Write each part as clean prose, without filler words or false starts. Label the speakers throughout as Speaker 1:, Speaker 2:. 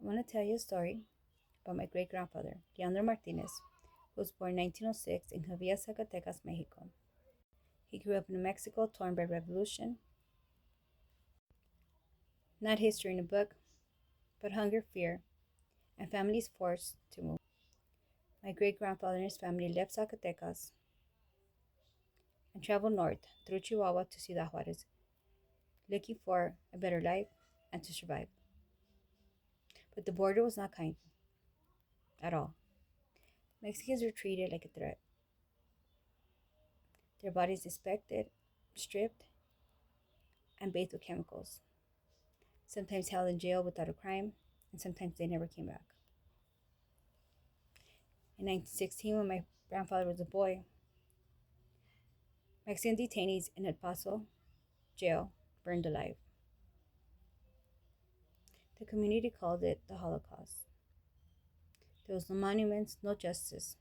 Speaker 1: I want to tell you a story about my great grandfather, Leandro Martinez, who was born in 1906 in Javilla, Zacatecas, Mexico. He grew up in a Mexico torn by revolution, not history in a book, but hunger, fear, and families forced to move. My great grandfather and his family left Zacatecas and traveled north through Chihuahua to Ciudad Juarez, looking for a better life and to survive. But the border was not kind at all. Mexicans were treated like a threat, their bodies inspected, stripped, and bathed with chemicals, sometimes held in jail without a crime, and sometimes they never came back. In 1916, when my grandfather was a boy, Mexican detainees in El Paso jail burned alive. The community called it the Holocaust. There was no monuments, no justice,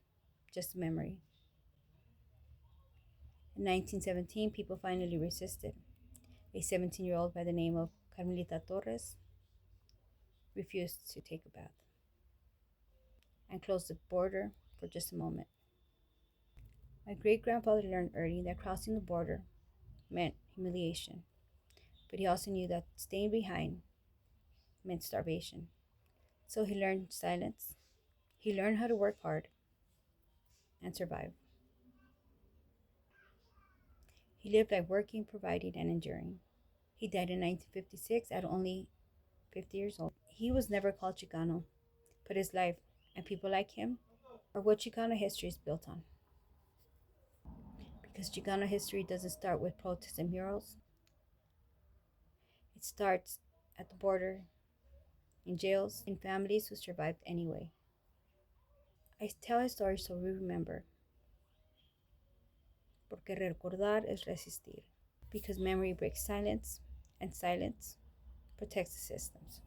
Speaker 1: just a memory. In 1917, people finally resisted. A 17-year-old by the name of Carmelita Torres refused to take a bath and closed the border for just a moment. My great grandfather learned early that crossing the border meant humiliation, but he also knew that staying behind meant starvation. So he learned silence. He learned how to work hard and survive. He lived by working, providing, and enduring. He died in 1956 at only 50 years old. He was never called Chicano, but his life and people like him are what Chicano history is built on. Because Chicano history doesn't start with protests and murals, it starts at the border, in jails, in families who survived anyway. I tell his story so we remember, porque recordar es resistir, because memory breaks silence, and silence protects the systems.